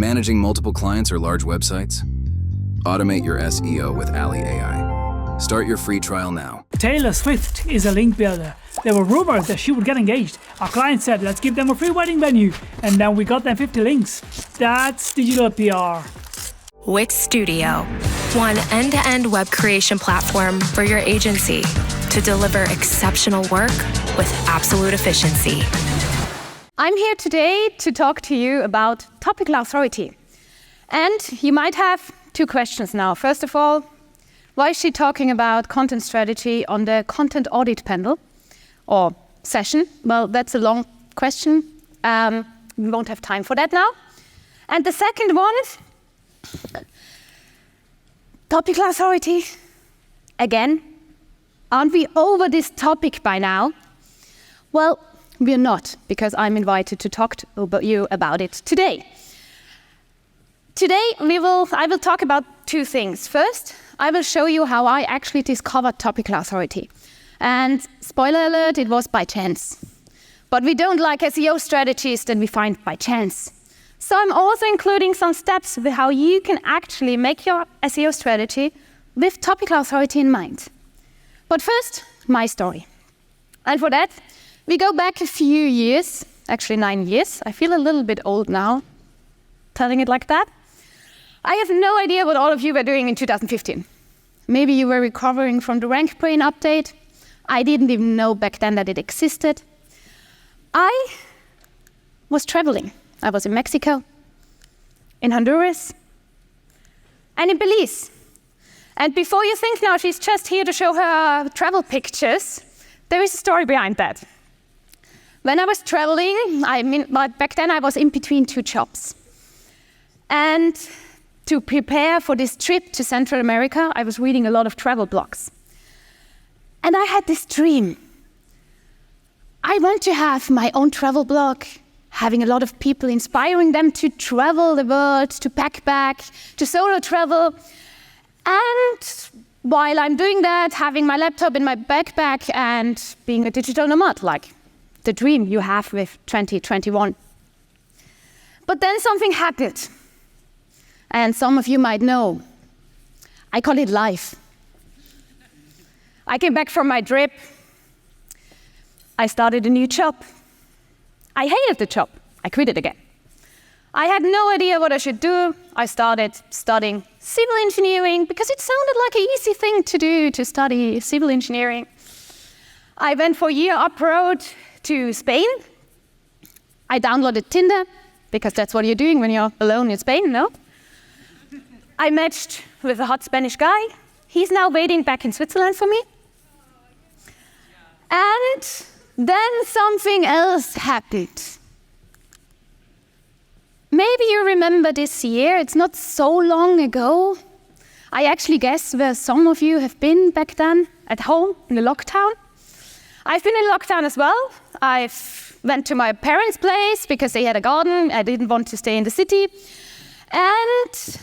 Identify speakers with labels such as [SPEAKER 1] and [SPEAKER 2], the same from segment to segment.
[SPEAKER 1] Managing multiple clients or large websites? Automate your SEO with Ali AI. Start your free trial now.
[SPEAKER 2] Taylor Swift is a link builder. There were rumors that she would get engaged. Our client said, let's give them a free wedding venue. And then we got them 50 links. That's digital PR.
[SPEAKER 3] Wix Studio, one end-to-end web creation platform for your agency to deliver exceptional work with absolute efficiency.
[SPEAKER 4] I'm here today to talk to you about topical authority. And you might have two questions now. First of all, why is she talking about content strategy on the content audit panel or session? Well, that's a long question. We won't have time for that now. And the second one, topical authority. Again, aren't we over this topic by now? Well, we're not, because I'm invited to talk to you about it today. Today, I will talk about two things. First, I will show you how I actually discovered topical authority. And spoiler alert, it was by chance. But we don't like SEO strategies that we find by chance. So I'm also including some steps with how you can actually make your SEO strategy with topical authority in mind. But first, my story. And for that, we go back a few years, actually 9 years. I feel a little bit old now, telling it like that. I have no idea what all of you were doing in 2015. Maybe you were recovering from the rank brain update. I didn't even know back then that it existed. I was traveling. I was in Mexico, in Honduras, and in Belize. And before you think now she's just here to show her travel pictures, there is a story behind that. When I was traveling, back then I was in between two jobs. And to prepare for this trip to Central America, I was reading a lot of travel blogs. And I had this dream. I want to have my own travel blog, having a lot of people, inspiring them to travel the world, to backpack, to solo travel. And while I'm doing that, having my laptop in my backpack and being a digital nomad, like the dream you have with 2021. But then something happened. And some of you might know. I call it life. I came back from my trip. I started a new job. I hated the job. I quit it again. I had no idea what I should do. I started studying civil engineering because it sounded like an easy thing to do, to study civil engineering. I went for a year abroad to Spain. I downloaded Tinder because that's what you're doing when you're alone in Spain, no? I matched with a hot Spanish guy. He's now waiting back in Switzerland for me. And then something else happened. Maybe you remember this year, it's not so long ago. I actually guess where some of you have been back then, at home, in the lockdown. I've been in lockdown as well. I've went to my parents' place because they had a garden. I didn't want to stay in the city. And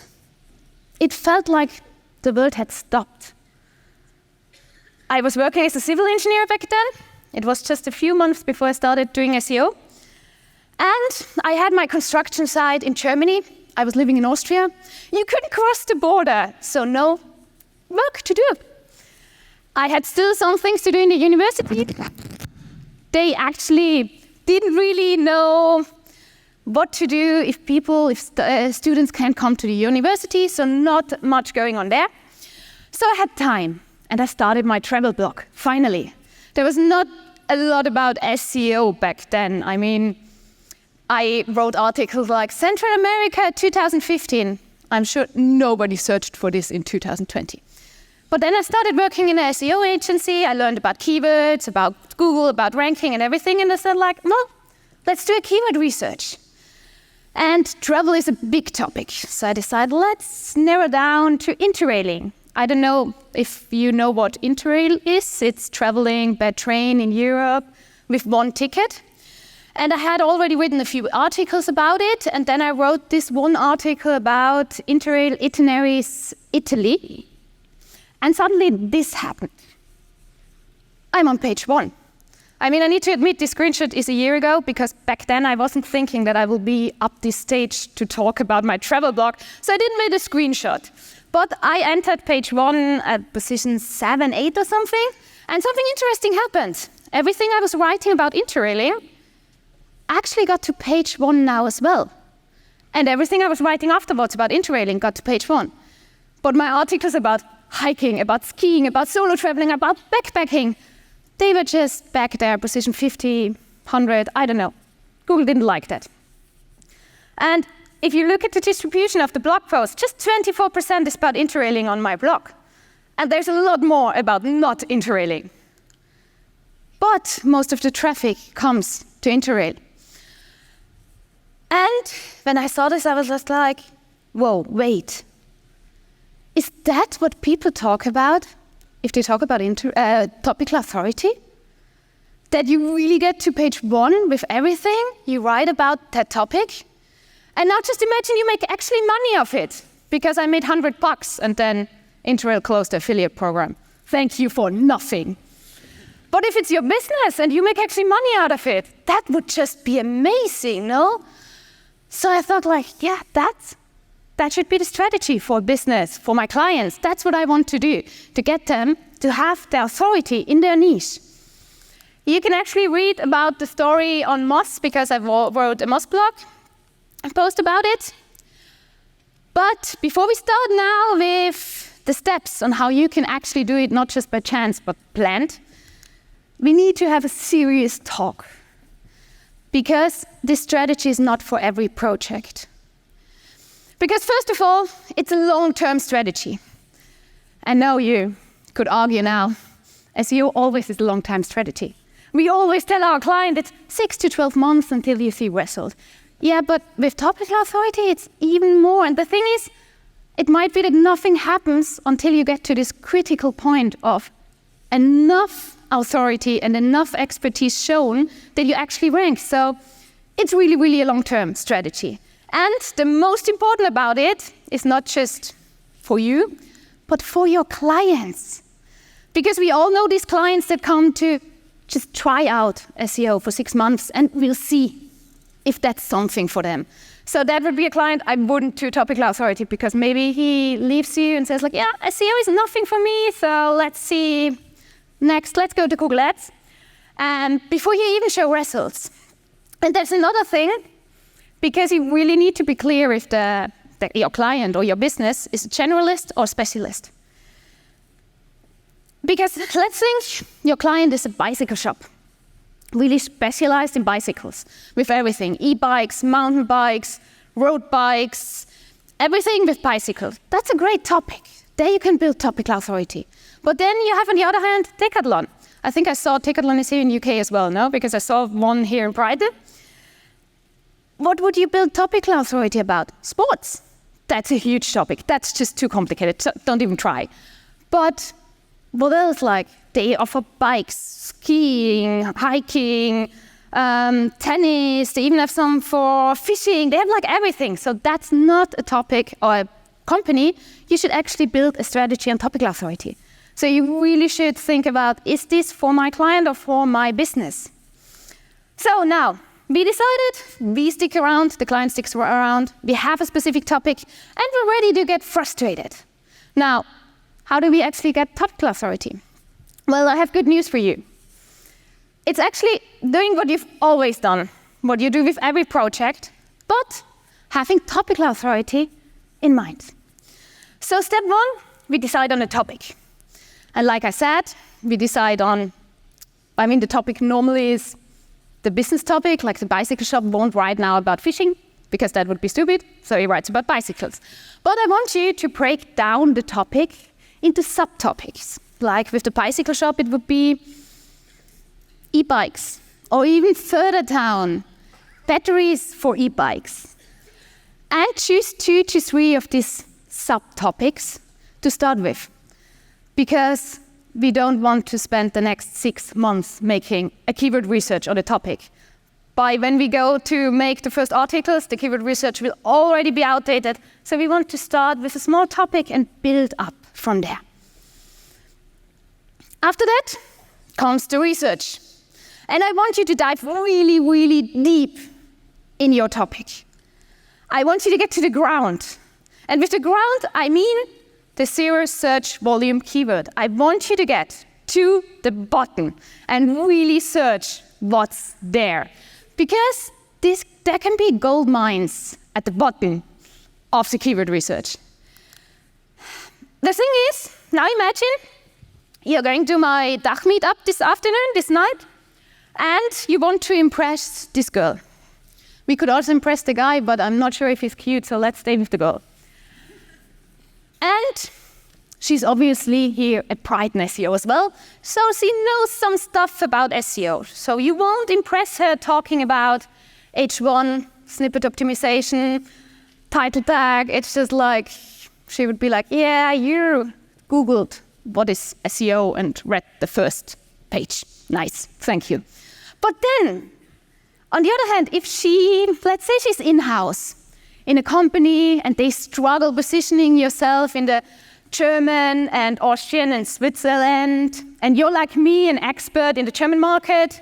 [SPEAKER 4] it felt like the world had stopped. I was working as a civil engineer back then. It was just a few months before I started doing SEO. And I had my construction site in Germany. I was living in Austria. You couldn't cross the border, so no work to do. I had still some things to do in the university. They actually didn't really know what to do if students can't come to the university, so not much going on there. So I had time, and I started my travel blog, finally. There was not a lot about SEO back then. I mean, I wrote articles like Central America 2015. I'm sure nobody searched for this in 2020. But then I started working in an SEO agency. I learned about keywords, about Google, about ranking and everything. And I said, well, let's do a keyword research. And travel is a big topic. So I decided, let's narrow down to Interrailing. I don't know if you know what Interrail is. It's traveling by train in Europe with one ticket. And I had already written a few articles about it. And then I wrote this one article about Interrail itineraries Italy. And suddenly this happened. I'm on page 1. I mean, I need to admit this screenshot is a year ago because back then I wasn't thinking that I will be up this stage to talk about my travel blog. So I didn't make a screenshot. But I entered page 1 at position 7, 8 or something. And something interesting happened. Everything I was writing about Interrailing actually got to page 1 now as well. And everything I was writing afterwards about Interrailing got to page 1. But my articles about hiking, about skiing, about solo traveling, about backpacking, they were just back there, position 50, 100, I don't know. Google didn't like that. And if you look at the distribution of the blog posts, just 24% is about Interrailing on my blog. And there's a lot more about not Interrailing. But most of the traffic comes to Interrail. And when I saw this, I was just like, whoa, wait. Is that what people talk about if they talk about topical authority? That you really get to page 1 with everything you write about that topic? And now just imagine you make actually money of it, because I made $100 and then Interrail closed the affiliate program. Thank you for nothing. But if it's your business and you make actually money out of it, that would just be amazing, no? So I thought like, yeah, that should be the strategy for business, for my clients. That's what I want to do, to get them to have the authority in their niche. You can actually read about the story on Moz, because I wrote a Moz blog and post about it. But before we start now with the steps on how you can actually do it, not just by chance, but planned, we need to have a serious talk. Because this strategy is not for every project. Because first of all, it's a long-term strategy. I know you could argue now, SEO always is a long-term strategy. We always tell our client it's 6 to 12 months until you see result. Yeah, but with topical authority, it's even more. And the thing is, it might be that nothing happens until you get to this critical point of enough authority and enough expertise shown that you actually rank. So it's really, really a long-term strategy. And the most important about it is not just for you, but for your clients. Because we all know these clients that come to just try out SEO for 6 months and we'll see if that's something for them. So that would be a client I wouldn't do topical authority, because maybe he leaves you and says like, yeah, SEO is nothing for me, so let's see. Next, let's go to Google Ads. And before you even show results. And there's another thing, because you really need to be clear if your client or your business is a generalist or specialist. Because let's think your client is a bicycle shop, really specialized in bicycles, with everything, e-bikes, mountain bikes, road bikes, everything with bicycles. That's a great topic. There you can build topical authority. But then you have, on the other hand, Decathlon. I think I saw Decathlon is here in the UK as well, no? Because I saw one here in Brighton. What would you build topical authority about? Sports. That's a huge topic. That's just too complicated. So don't even try. But what else? Like, they offer bikes, skiing, hiking, tennis. They even have some for fishing. They have like everything. So that's not a topic or a company. You should actually build a strategy on topical authority. So you really should think about, is this for my client or for my business? So now, we decided, we stick around, the client sticks around, we have a specific topic, and we're ready to get frustrated. Now, how do we actually get topical authority? Well, I have good news for you. It's actually doing what you've always done, what you do with every project, but having topical authority in mind. So step 1, we decide on a topic. And like I said, we decide on, the topic normally is the business topic, like the bicycle shop won't write now about fishing, because that would be stupid, so he writes about bicycles. But I want you to break down the topic into subtopics. Like with the bicycle shop, it would be e-bikes, or even further down, batteries for e-bikes. And choose 2 to 3 of these subtopics to start with. Because we don't want to spend the next 6 months making a keyword research on a topic. By when we go to make the first articles, the keyword research will already be outdated. So we want to start with a small topic and build up from there. After that comes the research. And I want you to dive really, really deep in your topic. I want you to get to the ground. And with the ground, I mean the zero search volume keyword. I want you to get to the bottom and really search what's there. Because there can be gold mines at the bottom of the keyword research. The thing is, now imagine you're going to my DACH meetup this afternoon, this night, and you want to impress this girl. We could also impress the guy, but I'm not sure if he's cute, so let's stay with the girl. And she's obviously here at brightonSEO as well, so she knows some stuff about SEO. So you won't impress her talking about H1, snippet optimization, title tag. It's just like, she would be like, yeah, you Googled what is SEO and read the first page. Nice, thank you. But then, on the other hand, if let's say she's in-house in a company and they struggle positioning yourself in the German and Austrian and Switzerland, and you're like me, an expert in the German market,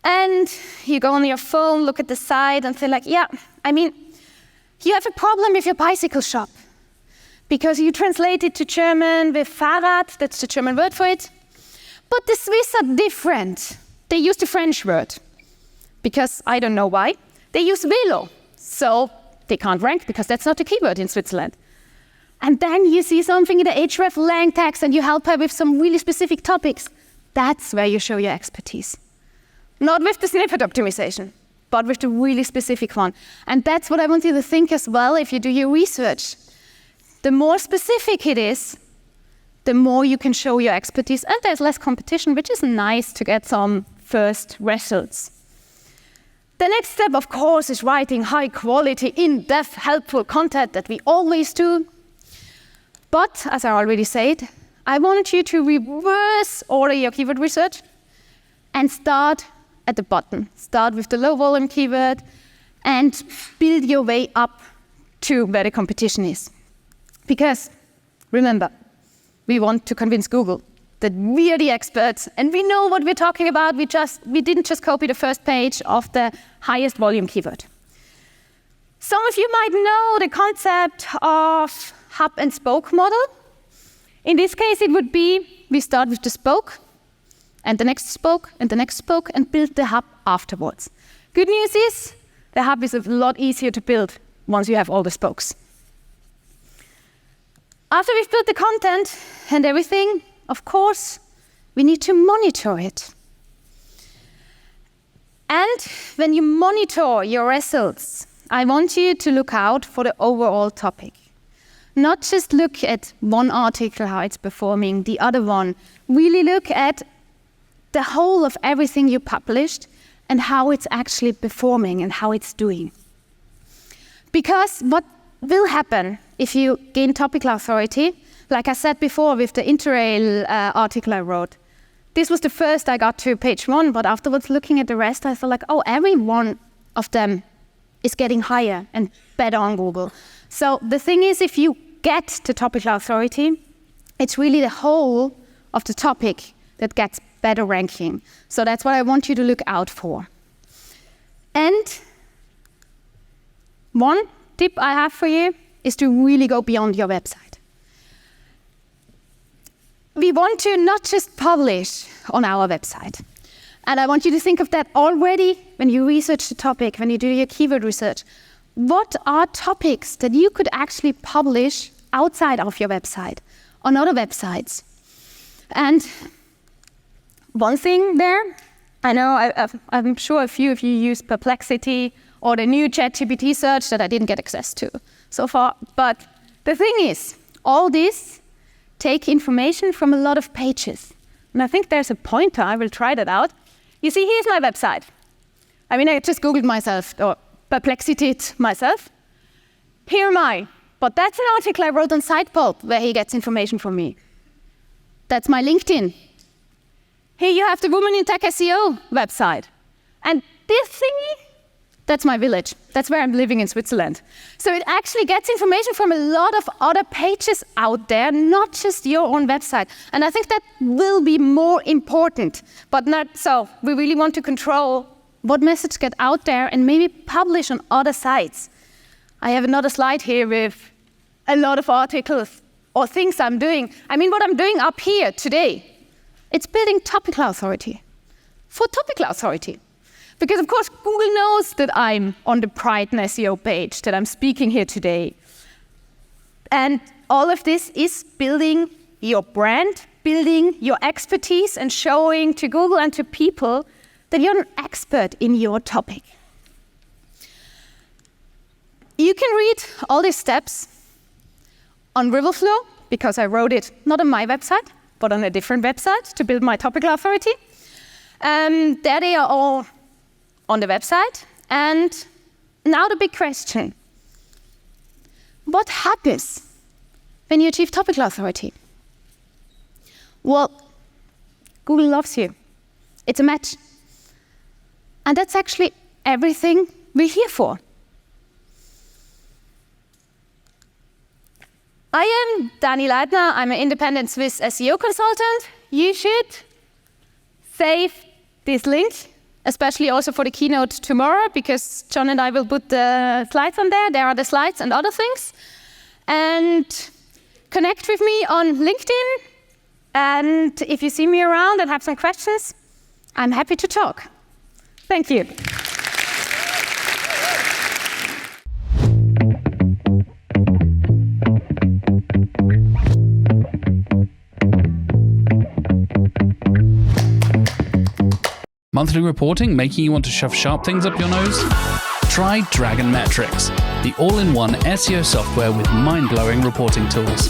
[SPEAKER 4] and you go on your phone, look at the site and say like, yeah, I mean, you have a problem with your bicycle shop because you translate it to German with Fahrrad, that's the German word for it. But the Swiss are different. They use the French word because I don't know why. They use Velo, so they can't rank because that's not a keyword in Switzerland. And then you see something in the href lang text and you help her with some really specific topics. That's where you show your expertise. Not with the snippet optimization, but with the really specific one. And that's what I want you to think as well if you do your research. The more specific it is, the more you can show your expertise, and there's less competition, which is nice to get some first results. The next step, of course, is writing high quality, in-depth, helpful content that we always do. But, as I already said, I want you to reverse order your keyword research and start at the bottom. Start with the low volume keyword and build your way up to where the competition is. Because, remember, we want to convince Google that we are the experts and we know what we're talking about. We didn't just copy the first page of the highest volume keyword. Some of you might know the concept of hub and spoke model. In this case, it would be we start with the spoke and the next spoke and the next spoke and build the hub afterwards. Good news is the hub is a lot easier to build once you have all the spokes. After we've built the content and everything, of course, we need to monitor it. And when you monitor your results, I want you to look out for the overall topic. Not just look at one article, how it's performing, the other one. Really look at the whole of everything you published and how it's actually performing and how it's doing. Because what will happen if you gain topical authority, like I said before with the Interrail article I wrote, this was the first I got to page 1, but afterwards looking at the rest, I felt like, oh, every one of them is getting higher and better on Google. So the thing is, if you get to topical authority, it's really the whole of the topic that gets better ranking. So that's what I want you to look out for. And one tip I have for you is to really go beyond your website. We want to not just publish on our website. And I want you to think of that already when you research the topic, when you do your keyword research. What are topics that you could actually publish outside of your website, on other websites? And one thing there, I know I'm sure a few of you use Perplexity or the new ChatGPT search that I didn't get access to so far. But the thing is, all this take information from a lot of pages. And I think there's a pointer, I will try that out. You see, here's my website. I mean, I just Googled myself, or Perplexity'd myself. Here am I. But that's an article I wrote on SitePulp where he gets information from me. That's my LinkedIn. Here you have the Women in Tech SEO website. And this thingy, That's my village. That's where I'm living in Switzerland. So it actually gets information from a lot of other pages out there, not just your own website. And I think that will be more important, but not so. We really want to control what message get out there and maybe publish on other sites. I have another slide here with a lot of articles or things I'm doing. I mean, what I'm doing up here today, it's building topical authority for topical authority. Because of course, Google knows that I'm on the brightonSEO page, that I'm speaking here today. And all of this is building your brand, building your expertise, and showing to Google and to people that you're an expert in your topic. You can read all these steps on Riverflow, because I wrote it not on my website, but on a different website to build my topical authority. There they are all on the website. And now the big question. What happens when you achieve topical authority? Well, Google loves you. It's a match. And that's actually everything we're here for. I am Dani Leitner. I'm an independent Swiss SEO consultant. You should save this link, especially also for the keynote tomorrow, because John and I will put the slides on there. There are the slides and other things. And connect with me on LinkedIn. And if you see me around and have some questions, I'm happy to talk. Thank you.
[SPEAKER 5] Monthly reporting making you want to shove sharp things up your nose? Try Dragon Metrics, the all-in-one SEO software with mind-blowing reporting tools.